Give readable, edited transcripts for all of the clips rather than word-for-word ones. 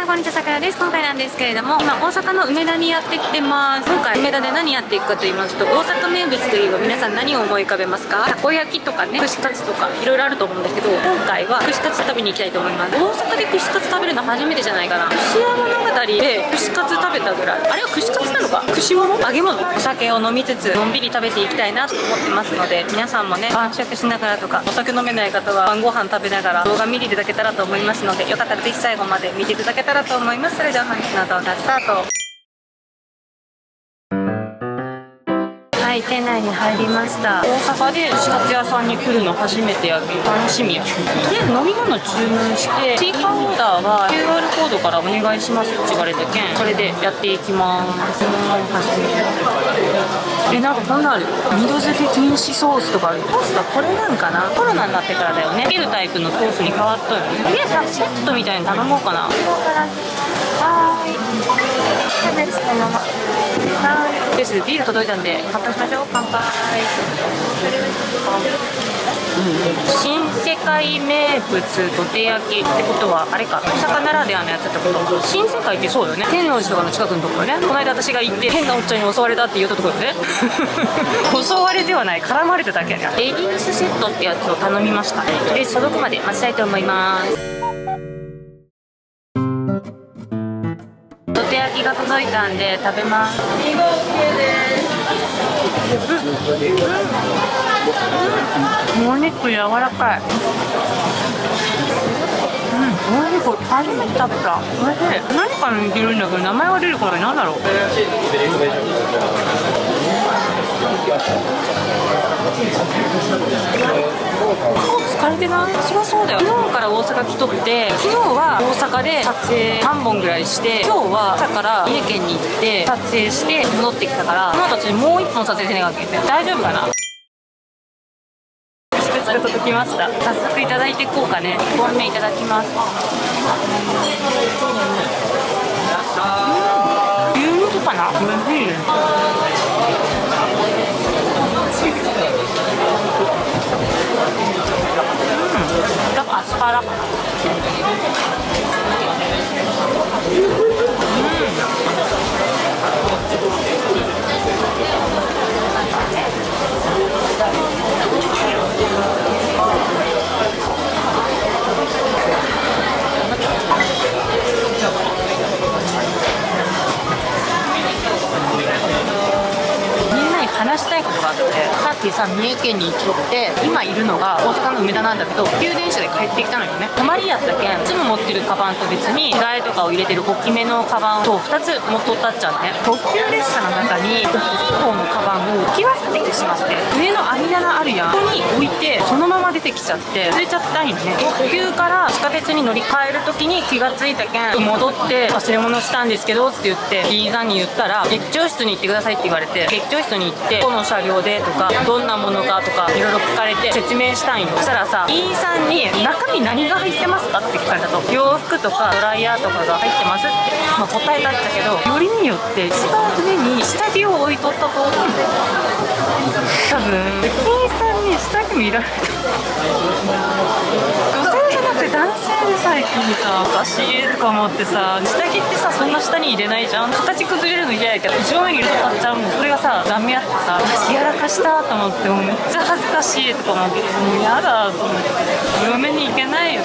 んこんにちは、さくらです。今回なんですけれども、今大阪の梅田にやってきてます。今回梅田で何やっていくかと言いますと、大阪名物といえば皆さん何を思い浮かべますか？たこ焼きとかね、串カツとかいろいろあると思うんですけど、今回は串カツ食べに行きたいと思います。大阪で串カツ食べるの初めてじゃないかな。串屋物語で串カツ食べたぐらい。あれは串カツなのか？串物？揚げ物？お酒を飲みつつのんびり食べていきたいなと思ってますので、皆さんもね、晩酌しながらとか、お酒飲めない方は晩ご飯食べながら動画見ていただけたらと思いますので、よかったらぜひ最後まで見ていただけたらと思います。それでは本日の動画スタート。はい、店内に入りました。大阪で串カツ屋さんに来るの初めてやけど楽しみや。とりあえず飲み物注文して追加オーダーは QR コードからお願いしますって言われたけん、それでやっていきます。初めて。なんかこんなある。二度漬け禁止ソースとかある。ソースがこれなんかな。コロナになってからだよね。つけるタイプのソースに変わったよね。とりあえずセットみたいに頼もうかな。はーい。キャベツのまま。はい。です。ビール届いたんで乾杯しましょう。乾杯。新世界名物どて焼きってことはあれか、大阪ならではのやつってこと。新世界ってそうよね。天王寺とかの近くのところね。この間私が行って変なおっちゃんに襲われたって言ったところね。襲われではない、絡まれただけやね。レディースセットってやつを頼みました。とりあえず届くまで待ちたいと思います。どて焼きが届いたんで食べます。2号系です。お肉柔らかい。お肉初めて食べた。おいしい。何かに似てるんだけど名前が出るから何だろう。疲れてない？そりゃそうだよ。昨日から大阪来とって、昨日は大阪で撮影3本ぐらいして、今日は朝から三重県に行って撮影して戻ってきたから、その後もう1本撮影せなきゃいけない。大丈夫かな？届きました。早速いただいていこうかね。1本目いただきます。牛肉かな？おいしいね。アスパラかな。話したいことがあって、さっきさ三重県に行きとって今いるのが大阪の梅田なんだけど、特急電車で帰ってきたのよね。泊まりやったけん、いつも持ってるカバンと別に着替えとかを入れてる大きめのカバンと2つ持っとったっちゃうね。特急列車の中に大きい方のカバンを置き忘れてきてしまって、上の網棚あるやん、ここに置いてそのまま出てきちゃって忘れちゃったんよね。特急から地下鉄に乗り換える時に気がついたけん、戻って忘れ物したんですけどって言って B さんに言ったら、劇長室に行ってくださいって言われて、劇長室に行ってこの車両でとかどんなものかとかいろいろ聞かれて説明したんよ。そしたらさ、 E さんに中身何が入ってますかって聞かれたと。洋服とかドライヤーとかが入ってますって、答えたんだけど、よりによって一番上に下着を置いとったと思う。多分 E さんに下着見られた。女性じゃなくて男性で最近さ、おかしいとか思ってさ、下着ってさそんな下に入れないじゃん。形崩れるの嫌やけど正面に入れとかっちゃうもん。それがさダメやってさ、やらかしたと思って、もうめっちゃ恥ずかしいとか思って、もうやだと思って、嫁に行けないよ。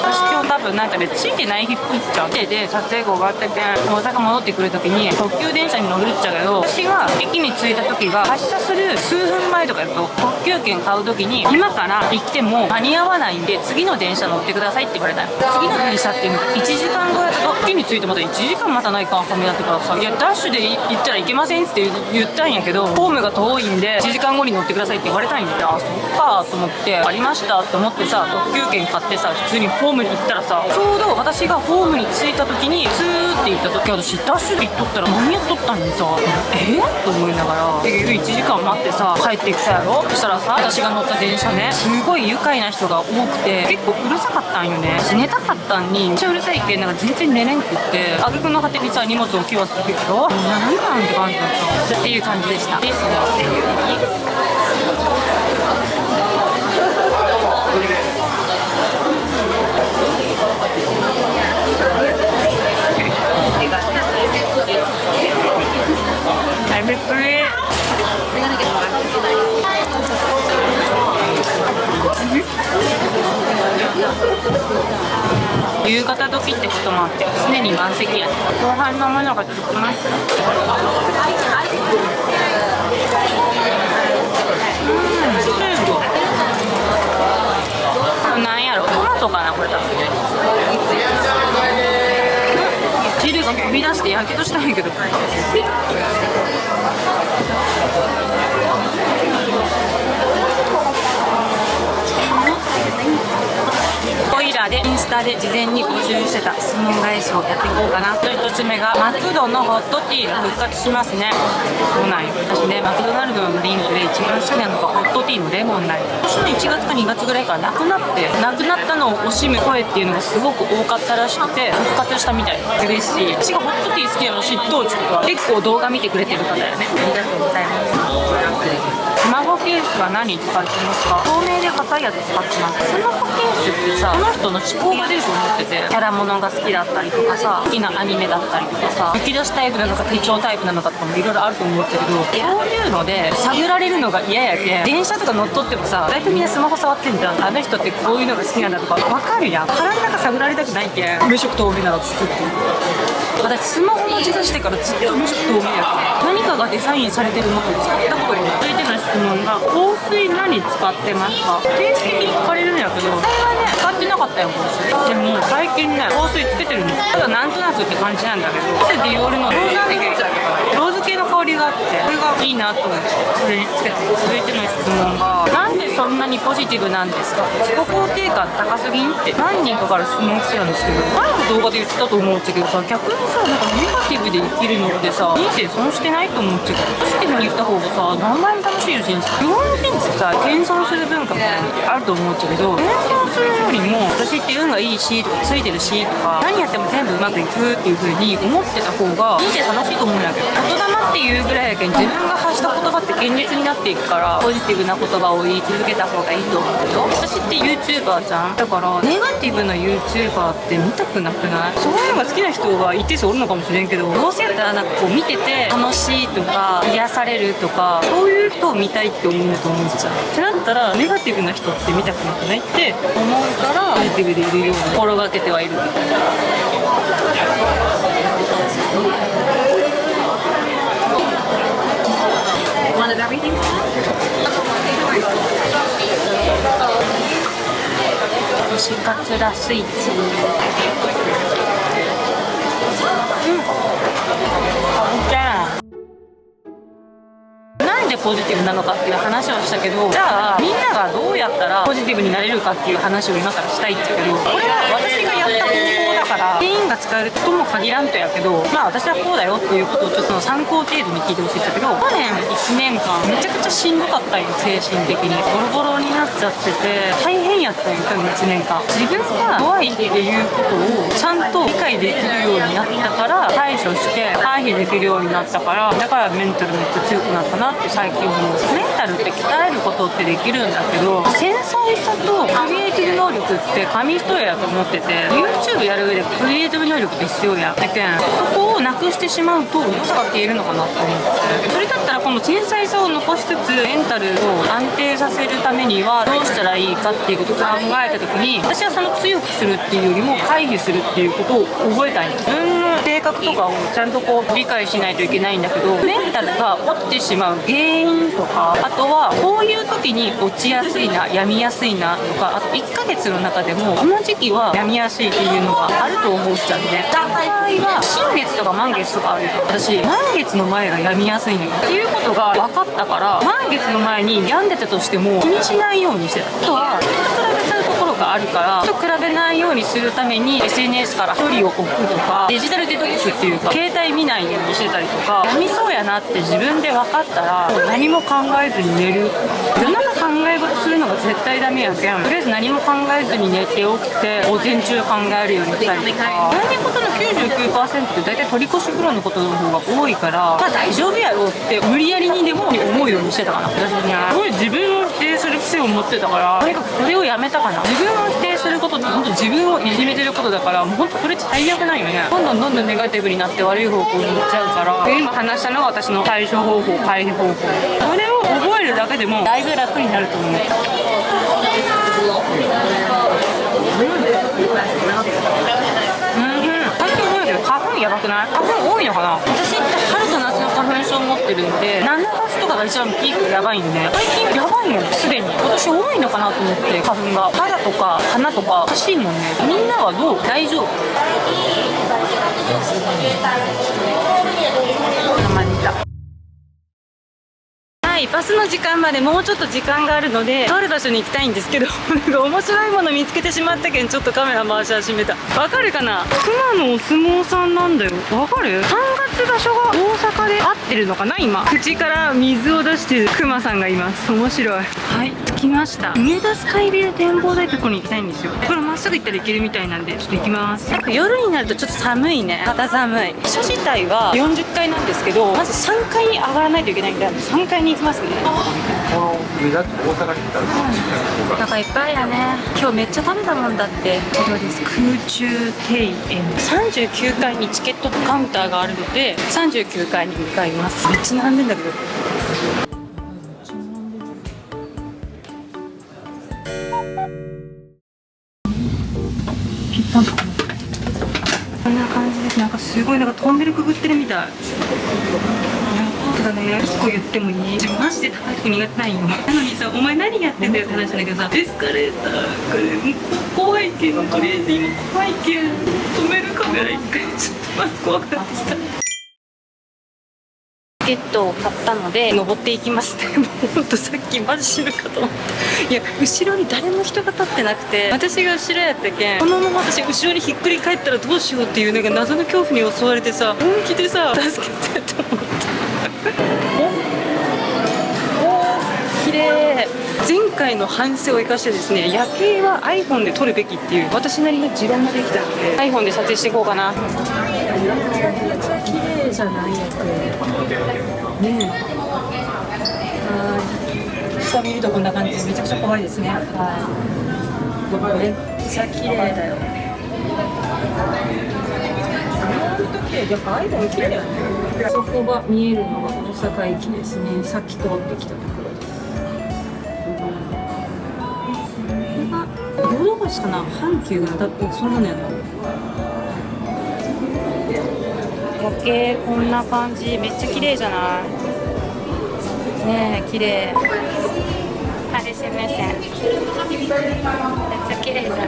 私今日多分なんかでついてない日っぽいっちゃう。で撮影後終わったけん大阪戻ってくる時に特急電車に乗るっちゃうけど、私が駅に着いた時が発車する数分前とかやと特急券買う時に、今から行っても間に合わないんで次の電車乗ってくださいって言われたよ。次の電車って1時間後やと、駅に着いてまた1時間待たないかんはめだってからさ、いやダッシュで行ったらいけませんって言ったんやけど、ホームが遠いんで1時間後に乗ってくださいって言われたんや。あ、そっかと思って、ありましたと思ってさ、特急券買ってさ普通にホームに行ったらさ、ちょうど私がホームに着いた時にスーって行った時、私ダッシュで行っとったら何やっとったんにさ、と思いながら結局1時間待ってさ帰ってきたやろ。そしたらさ、私が乗った電車ね、すごい愉快な人が多くて結構うるさかったんよね。寝たかったんにめっちゃうるさいけん、なんか全然寝れんくって、挙句の果てにさ荷物置き忘れてるけど、何なんって感じだったっていう感じでした。で、そのっていうびっくり。夕方時ってこともあって常に満席やね。後半のものがちょっとななんやろ、トマトかなこれ。汁が飛び出してやけどしたんやけど。オイラでインスタで事前に募集してた質問返しをやっていこうかな。1つ目がマクドのホットティーが復活しますね。そうなんよ。私ね、マクドナルドのドリンクで一番好きなのがホットティーのレモンなんよ。今年の1月か2月ぐらいからなくなったのを惜しむ声っていうのがすごく多かったらしくて復活したみたい。嬉しい。私がホットティー好きなの知っとうちとか結構動画見てくれてる方だよね。ありがとうございます。スマホケースは何使ってますか？透明で硬いやつ使ってます。スマホケースってさ、その人の思考が出ると思ってて、キャラものが好きだったりとかさ、好きなアニメだったりとかさ、吹き出しタイプなのか手帳タイプなのかとかもいろいろあると思ってるけど、そういうので探られるのが嫌やけん、電車とか乗っとってもさ、大体みんなスマホ触ってんじゃん。あの人ってこういうのが好きなんだとか分かるやん。腹の中探られたくないけん無色透明なの作ってる。私スマホ持ち出してからずっと無色透明やから何かがデザインされてるのって使ったことがない。続いての質問が香水何使ってますか？定期的に聞かれるんやけど、それはね使ってなかったよ香水。でも最近ね香水つけてるんです。ただなんとなくって感じなんだけど、ディオールのローズ系の香りがあってこれがいいなと思ってそれにつけて。続いての質問がなんでそんなにポジティブなんですか？自己肯定感高すぎんって何人かから質問来てたんですけど、前の動画で言ってたと思うんだけどさ、逆にさなんかネガティブで生きるのってさ人生損してないと思っちゃう。ポジティブに言った方がさ何倍も楽しいよ人生。日本人ってさ謙遜する文化みたいなのあると思っちゃうけど、謙遜するよりも私って運がいいしとかついてるしとか何やっても全部うまくいくっていう風に思ってた方が人生楽しいと思うんだけど、言霊っていうぐらいやけん自分が発した言葉って現実になっていくからポジティブな言葉を言い続けた方がいいと思うけど、私って YouTuber じゃん。だからネガティブな YouTuber って見たくなくない？そういうのが好きな人が一定数おるのかもしれんけど、どうせやったらなんかこう見てて楽しいとか癒されるとかそういう人を見たいって思うと思っちゃう。ってなったらネガティブな人って見たくなくないって思うからポジティブでいるように心がけてはいる。推し活ラスイッチ。じゃあなんでポジティブなのかっていう話をしたけど、じゃあみんながどうやったらポジティブになれるかっていう話を今からしたいって言うけど、これは私がやった方法だから全員が使えるとも限らんとやけど、まあ私はこうだよっていうことをちょっと参考程度に聞いてほしいんだけど、去年1年間めちゃくちゃしんどかったよ精神的に。ボロボロになっちゃってて大変やったよ去年1年間。自分が怖いっていうことをちゃんと理解できるようになったから対処して回避できるようになったから、だからメンタルめっちゃ強くなったなって最近思う。メンタルって鍛えることってできるんだけど、繊細さとクリエイティブ能力って紙一重やと思ってて、 YouTube やる上でクリエイティブ能力って必要やだけん、そこをなくしてしまうと良さが消えるのかなって思って、それだったらこの繊細さを残しつつメンタルを安定させるためにはどうしたらいいかっていうことを考えた時に、私はその強くするっていうよりも回避するっていうことを覚えたい。自分の性格とかをちゃんとこう理解しないといけないんだけど、メンタルが落ちてしまう原因とか、あとはこういう時に落ちやすいな病みやすいなとか、あと1ヶ月の中でもこの時期は病みやすいっていうのがあると思っちゃうんで、場合は新月とか満月とかあるよ。私満月の前が病みやすいのよっていうことが分かったから、満月の前に病んでたとしても気にしないようにしてた。あとは人と比べちゃうところがあるから、人と比べないようにするために SNS から距離を置くとか、デジタルデトックスっていうか携帯見ないようにしてたりとか、病みそうやなって自分で分かったらもう何も考えずに寝る。夜中え事するのが絶対ダメやけん、とりあえず何も考えずに寝て起きて午前中考えるようにしたりとか、悩み事の 99% って大体取り越し苦労のことの方が多いから、まあ大丈夫やろうって無理やりにでも思うようにしてたかな。私ね、すごい自分を否定する癖を持ってたから、とにかくそれをやめたかな。自分を否定することって本当自分をいじめてることだから、もう本当それって最悪ないよね。どんどんネガティブになって悪い方向に行っちゃうから、今話したのが私の対処方法、回避方法、それを覚えるだけでもだいぶ楽になると思う。花粉やばくない？花粉多いのかな？私って春と夏の花粉症持ってるんで、7月とかが一番ピークやばいんで、最近やばいよ、すでに。今年多いのかなと思って、花粉が。肌とか鼻とかおかしいもんね。みんなはどう？大丈夫？生煮た。はい、バスの時間までもうちょっと時間があるので、とある場所に行きたいんですけどなんか面白いもの見つけてしまったけん、ちょっとカメラ回し始めた。わかるかな？熊のお相撲さんなんだよ。わかる？3月場所が大阪で合ってるのかな。今口から水を出してる熊さんがいます。面白い。はい、着きました。梅田スカイビル展望台ってとこに行きたいんですよ。これまっすぐ行ったら行けるみたいなんで、ちょっと行きます。なんか夜になるとちょっと寒いね。肌寒い。場所自体は40階なんですけど、まず3階に上がらないといけないんで、3階に行きますね。目立つ大阪に来たら、なんかいっぱいやね。今日めっちゃ食べたもんだって。これです。空中庭園39階にチケットカウンターがあるので、39階に向かいます。めっちゃ並んでんだけど。こんな感じです。なんかすごい、なんかトンネルくぐってるみたい。ただね、1個言ってもいい？自分マジで高いとこ苦手ないよ。なのにさ、お前何やってんだよって話なんだけどさ、エスカレーター、これ怖いけど、とりあえず今怖いけど止めるカメラ一回ちょっと待って、怖くなってきた。チケットを買ったので登っていきますね。もうほんとさっきマジ死ぬかと思った。いや、後ろに誰も人が立ってなくて、私が後ろやったけん、このまま私後ろにひっくり返ったらどうしようっていうなんか謎の恐怖に襲われてさ、本気でさ助けてと思った。お、綺麗。前回の反省を生かしてですね、夜景は iPhone で撮るべきっていう私なりの持論ができたので iPhone で撮影していこうかな。めちゃめちゃ綺麗じゃないやつねえ。下見るとこんな感じでめちゃくちゃ怖いですね。めっちゃ綺麗だよ。やっぱ iPhone 綺麗だよね。そこが見えるのが大阪駅ですね。さっき通ってきたところです。これがヨドバシかな、阪急がだってそんなのやった。夜景こんな感じ、めっちゃ綺麗じゃないねえ。綺麗。彼氏目線めっちゃ綺麗じゃない。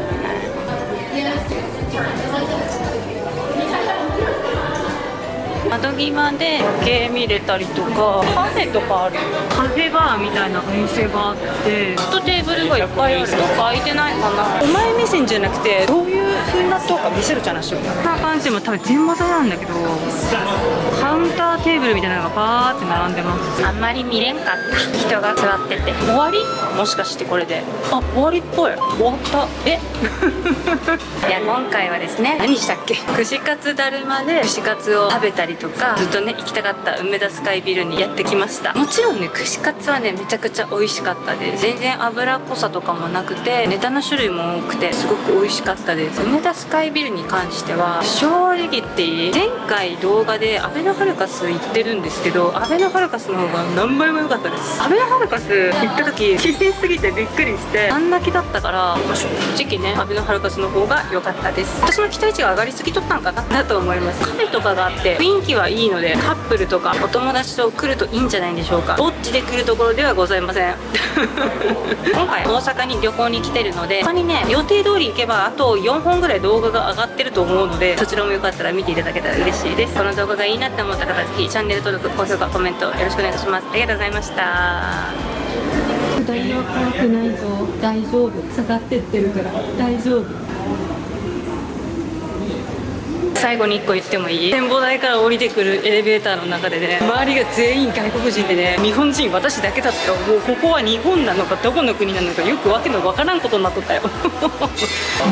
窓際で夜景見れたりとか、カフェとかある。カフェバーみたいなお店があって、椅子とテーブルがいっぱいある。どっか空いてないかな。お前目線じゃなくてどういう風なとか見せるじゃなしよ。こんな感じでも多分全窓なんだけど、カウンターテーブルみたいなのがバーって並んでます。あんまり見れんかった、人が座ってて。終わり？もしかしてこれで。あ、終わりっぽい。終わった。えいや、今回はですね、何したっけ、串カツだるまで串カツを食べたりとか、ずっとね行きたかった梅田スカイビルにやってきました。もちろんね、串カツはねめちゃくちゃ美味しかったです。全然脂っこさとかもなくて、ネタの種類も多くてすごく美味しかったです。梅田スカイビルに関しては正直言っていい、前回動画でアベノハルカス行ってるんですけど、アベノハルカスの方が何倍も良かったです。アベノハルカス行った時綺麗すぎてびっくりして、あん泣きだったから、正直ねアベノハルカスの方が良かったです。私の期待値が上がりすぎとったんかなだと思います。カフェとかがあって雰囲気はいいので、カップルとかお友達と来るといいんじゃないでしょうか。ぼっちで来るところではございません今回大阪に旅行に来てるので、他にね予定通り行けばあと4本ぐらい動画が上がってると思うので、そちらもよかったら見ていただけたら嬉しいです。この動画がいいなって思った方はぜひチャンネル登録、高評価、コメントよろしくお願いします。ありがとうございました。下りは怖くないぞ、大丈夫、下がってってるから大丈夫。最後に1個言ってもいい？展望台から降りてくるエレベーターの中でね、周りが全員外国人でね、日本人私だけだったよ。もうここは日本なのかどこの国なのかよくわけのわからんことになっとったよ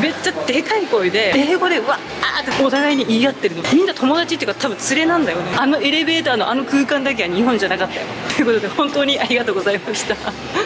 めっちゃでかい声で英語でうわーってお互いに言い合ってるの。みんな友達っていうか多分連れなんだよね。あのエレベーターのあの空間だけは日本じゃなかったよということで、本当にありがとうございました